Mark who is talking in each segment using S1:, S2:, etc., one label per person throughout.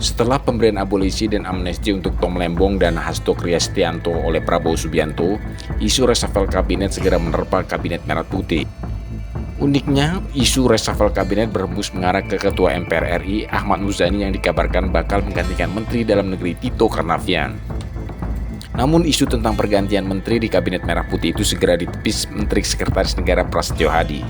S1: Setelah pemberian abolisi dan amnesti untuk Tom Lembong dan Hasto Kristianto oleh Prabowo Subianto, isu reshuffle kabinet segera menerpa Kabinet Merah Putih. Uniknya, isu reshuffle kabinet berembus mengarah ke Ketua MPR RI Ahmad Muzani yang dikabarkan bakal menggantikan Menteri Dalam Negeri Tito Karnavian. Namun isu tentang pergantian menteri di Kabinet Merah Putih itu segera ditepis Menteri Sekretaris Negara Prasetyo Hadi.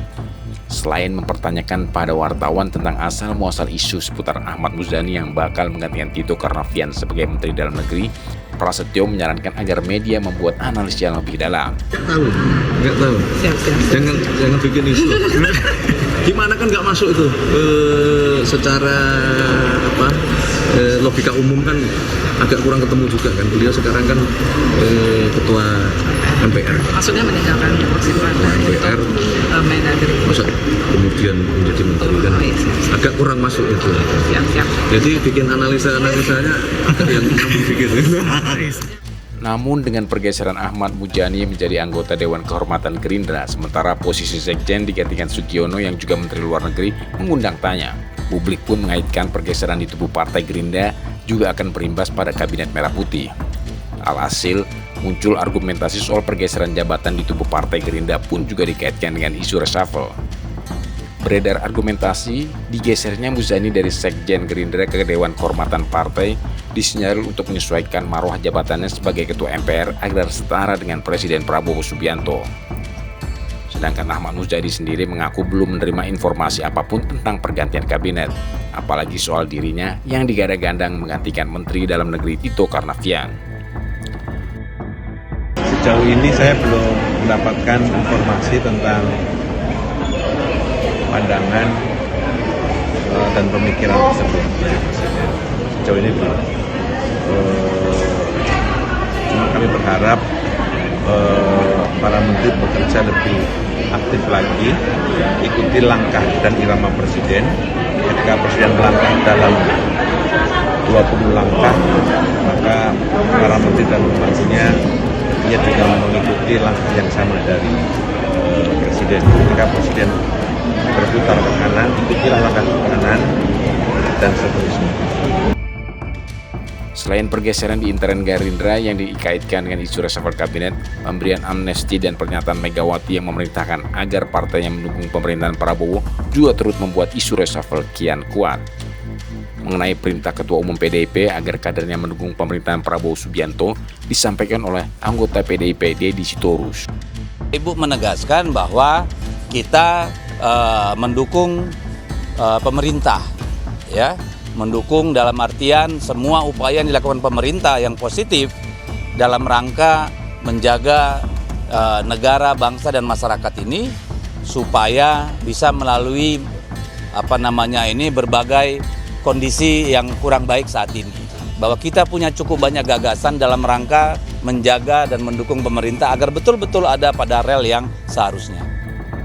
S1: Selain mempertanyakan pada wartawan tentang asal-muasal isu seputar Ahmad Muzani yang bakal menggantikan Tito Karnavian sebagai Menteri Dalam Negeri, Prasetyo menyarankan agar media membuat analisis yang lebih dalam.
S2: Nggak tahu. Jangan bikin isu. Gimana kan nggak masuk itu secara logika umum kan agak kurang ketemu juga kan. Beliau sekarang kan ketua MPR.
S3: Maksudnya meninggalkan kursi
S2: MPR.
S3: Mendagri.
S2: Masa kemudian menjadi menteri kan agak kurang masuk itu.
S3: Siap.
S2: Jadi bikin analisanya agak yang nyambung pikir.
S1: Namun dengan pergeseran Ahmad Muzani menjadi anggota Dewan Kehormatan Gerindra, sementara posisi Sekjen digantikan Sugiono yang juga Menteri Luar Negeri, mengundang tanya. Publik pun mengaitkan pergeseran di tubuh Partai Gerindra juga akan berimbas pada Kabinet Merah Putih. Alhasil, muncul argumentasi soal pergeseran jabatan di tubuh Partai Gerindra pun juga dikaitkan dengan isu reshuffle. Beredar argumentasi, digesernya Muzani dari Sekjen Gerindra ke Dewan Kehormatan Partai disinyalir untuk menyesuaikan marwah jabatannya sebagai Ketua MPR agar setara dengan Presiden Prabowo Subianto. Sedangkan Ahmad Muzani sendiri mengaku belum menerima informasi apapun tentang pergantian kabinet, apalagi soal dirinya yang digadang-gadang menggantikan Menteri Dalam Negeri Tito Karnavian.
S4: Sejauh ini saya belum mendapatkan informasi tentang pandangan dan pemikiran tersebut dari Presiden. Sejauh ini belum. Cuma kami berharap para menteri bekerja lebih aktif lagi, ikuti langkah dan irama Presiden. Ketika Presiden melangkah dalam 20 langkah, maka para menteri dan pembantunya ia juga mengikuti langkah yang sama dari Presiden. Ketika Presiden berputar ke kanan, ikutilah langkah ke kanan, dan seterusnya.
S1: Selain pergeseran di intern Gerindra yang dikaitkan dengan isu reshuffle kabinet, pemberian amnesti dan pernyataan Megawati yang memerintahkan agar partainya mendukung pemerintahan Prabowo juga turut membuat isu reshuffle kian kuat. Mengenai perintah Ketua Umum PDIP agar kadernya mendukung pemerintahan Prabowo Subianto disampaikan oleh anggota PDIP Deddy Sitorus.
S5: Ibu menegaskan bahwa kita mendukung pemerintah, ya. Mendukung dalam artian semua upaya yang dilakukan pemerintah yang positif dalam rangka menjaga negara, bangsa, dan masyarakat ini supaya bisa melalui berbagai kondisi yang kurang baik saat ini. Bahwa kita punya cukup banyak gagasan dalam rangka menjaga dan mendukung pemerintah agar betul-betul ada pada rel yang seharusnya.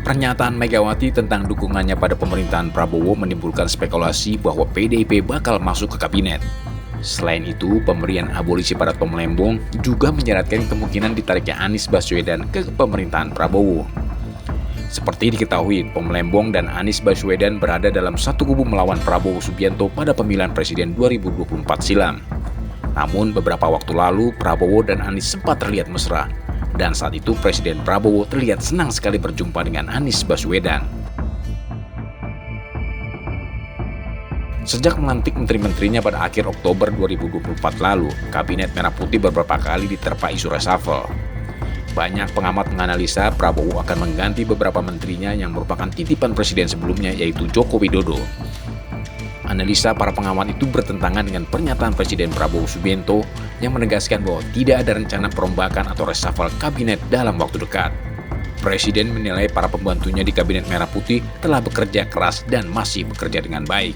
S1: Pernyataan Megawati tentang dukungannya pada pemerintahan Prabowo menimbulkan spekulasi bahwa PDIP bakal masuk ke kabinet. Selain itu, pemberian abolisi pada Tom Lembong juga menyeratkan kemungkinan ditariknya Anies Baswedan ke pemerintahan Prabowo. Seperti diketahui, Tom Lembong dan Anies Baswedan berada dalam satu kubu melawan Prabowo Subianto pada pemilihan presiden 2024 silam. Namun beberapa waktu lalu, Prabowo dan Anies sempat terlihat mesra. Dan saat itu Presiden Prabowo terlihat senang sekali berjumpa dengan Anies Baswedan. Sejak melantik menteri-menterinya pada akhir Oktober 2024 lalu, Kabinet Merah Putih beberapa kali diterpa isu reshuffle. Banyak pengamat menganalisa Prabowo akan mengganti beberapa menterinya yang merupakan titipan presiden sebelumnya, yaitu Joko Widodo. Analisa para pengamat itu bertentangan dengan pernyataan Presiden Prabowo Subianto yang menegaskan bahwa tidak ada rencana perombakan atau reshuffle kabinet dalam waktu dekat. Presiden menilai para pembantunya di Kabinet Merah Putih telah bekerja keras dan masih bekerja dengan baik.